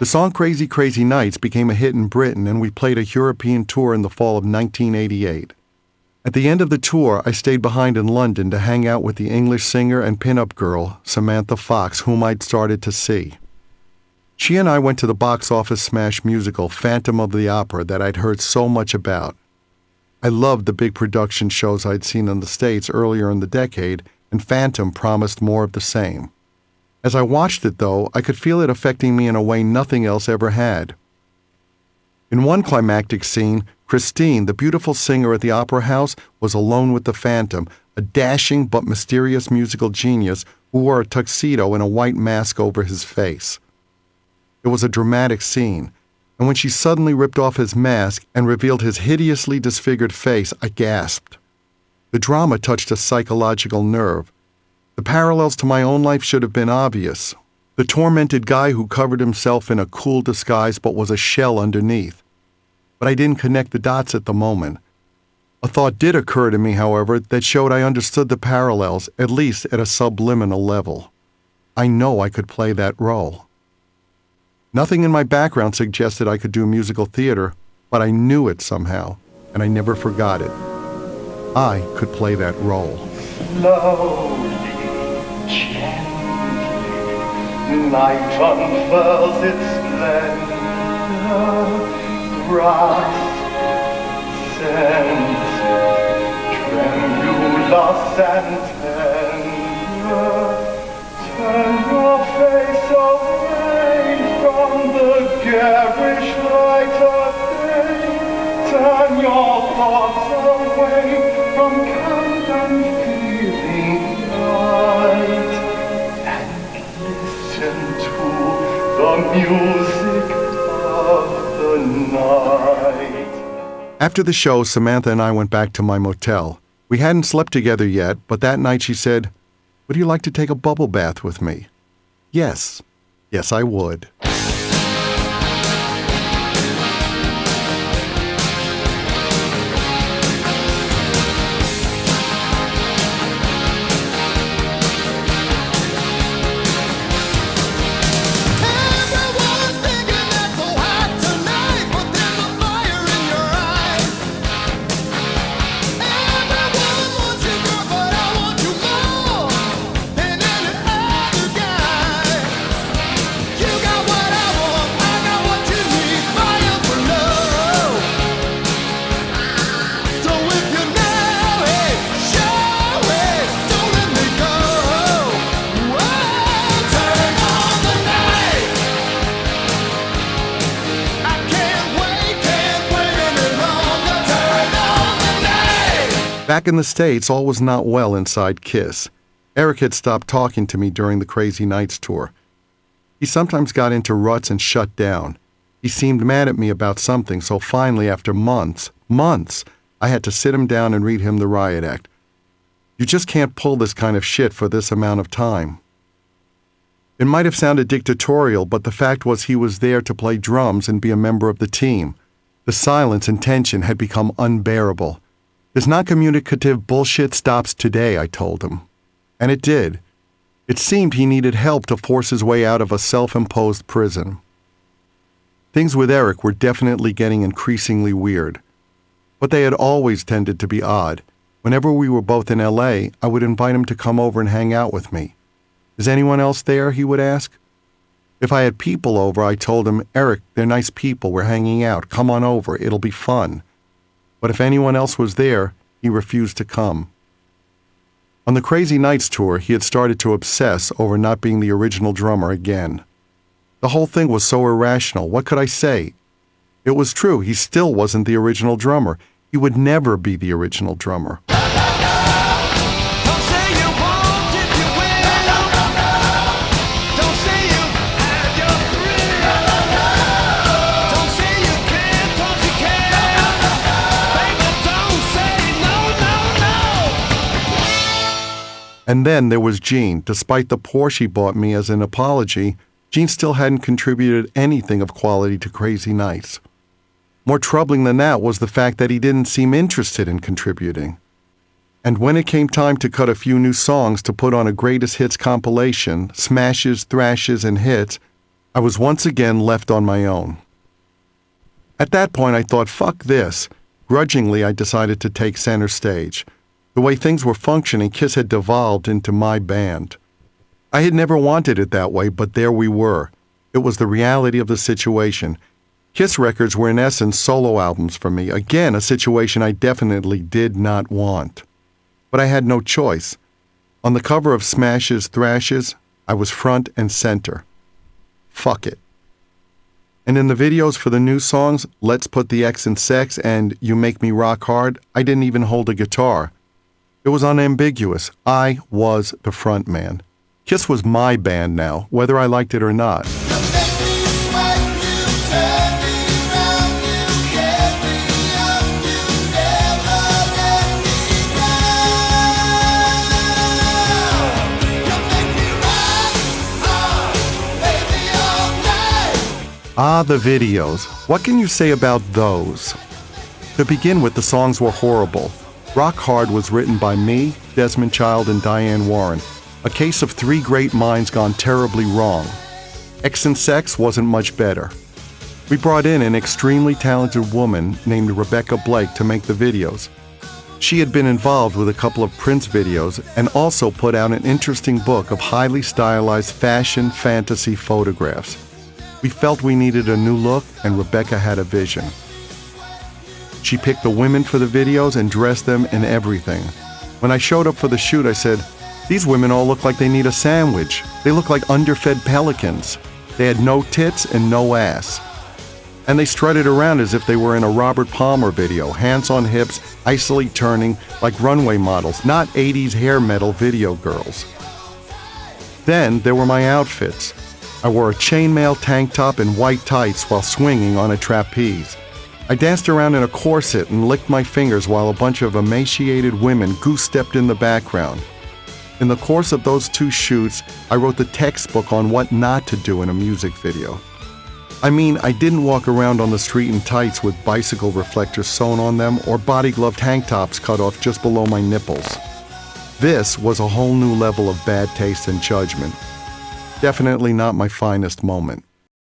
The song Crazy Crazy Nights became a hit in Britain, and we played a European tour in the fall of 1988. At the end of the tour, I stayed behind in London to hang out with the English singer and pin-up girl, Samantha Fox, whom I'd started to see. She and I went to the box office smash musical Phantom of the Opera that I'd heard so much about. I loved the big production shows I'd seen in the States earlier in the decade, and Phantom promised more of the same. As I watched it, though, I could feel it affecting me in a way nothing else ever had. In one climactic scene, Christine, the beautiful singer at the opera house, was alone with the Phantom, a dashing but mysterious musical genius who wore a tuxedo and a white mask over his face. It was a dramatic scene, and when she suddenly ripped off his mask and revealed his hideously disfigured face, I gasped. The drama touched a psychological nerve. The parallels to my own life should have been obvious. The tormented guy who covered himself in a cool disguise but was a shell underneath. But I didn't connect the dots at the moment. A thought did occur to me, however, that showed I understood the parallels, at least at a subliminal level. I know I could play that role. Nothing in my background suggested I could do musical theater, but I knew it somehow, and I never forgot it. I could play that role. Slowly, gently, night unfurls its splendor. Brass scent, tremulous and tender. Turn your face away from the garish light of day. Turn your thoughts away from camp and feeling night, and listen to the music of the night. After the show, Samantha and I went back to my motel. We hadn't slept together yet, but that night she said, "Would you like to take a bubble bath with me?" Yes. Yes, I would. Back in the States, all was not well inside Kiss. Eric had stopped talking to me during the Crazy Nights tour. He sometimes got into ruts and shut down. He seemed mad at me about something, so finally, after months, I had to sit him down and read him the riot act. You just can't pull this kind of shit for this amount of time. It might have sounded dictatorial, but the fact was he was there to play drums and be a member of the team. The silence and tension had become unbearable. This non-communicative bullshit stops today, I told him. And it did. It seemed he needed help to force his way out of a self-imposed prison. Things with Eric were definitely getting increasingly weird. But they had always tended to be odd. Whenever we were both in L.A., I would invite him to come over and hang out with me. "Is anyone else there?" he would ask. If I had people over, I told him, "Eric, they're nice people, we're hanging out, come on over, it'll be fun." But if anyone else was there, he refused to come. On the Crazy Nights tour, he had started to obsess over not being the original drummer again. The whole thing was so irrational. What could I say? It was true, he still wasn't the original drummer. He would never be the original drummer. And then there was Jean. Despite the Porsche she bought me as an apology, Jean still hadn't contributed anything of quality to Crazy Nights. More troubling than that was the fact that he didn't seem interested in contributing. And when it came time to cut a few new songs to put on a greatest hits compilation, smashes, thrashes, and hits, I was once again left on my own. At that point, I thought, fuck this. Grudgingly, I decided to take center stage. The way things were functioning, Kiss had devolved into my band. I had never wanted it that way, but there we were. It was the reality of the situation. Kiss records were in essence solo albums for me. Again, a situation I definitely did not want. But I had no choice. On the cover of Smash's Thrashes, I was front and center. Fuck it. And in the videos for the new songs, Let's Put the X in Sex and You Make Me Rock Hard, I didn't even hold a guitar. It was unambiguous. I was the front man. Kiss was my band now, whether I liked it or not. Ah, the videos. What can you say about those? To begin with, the songs were horrible. Rock Hard was written by me, Desmond Child, and Diane Warren. A case of three great minds gone terribly wrong. X and Sex wasn't much better. We brought in an extremely talented woman named Rebecca Blake to make the videos. She had been involved with a couple of Prince videos and also put out an interesting book of highly stylized fashion fantasy photographs. We felt we needed a new look, and Rebecca had a vision. She picked the women for the videos and dressed them in everything. When I showed up for the shoot, I said, "These women all look like they need a sandwich. They look like underfed pelicans. They had no tits and no ass." And they strutted around as if they were in a Robert Palmer video, hands on hips, icily turning like runway models, not 80s hair metal video girls. Then there were my outfits. I wore a chainmail tank top and white tights while swinging on a trapeze. I danced around in a corset and licked my fingers while a bunch of emaciated women goose-stepped in the background. In the course of those two shoots, I wrote the textbook on what not to do in a music video. I mean, I didn't walk around on the street in tights with bicycle reflectors sewn on them or body-gloved tank tops cut off just below my nipples. This was a whole new level of bad taste and judgment. Definitely not my finest moment.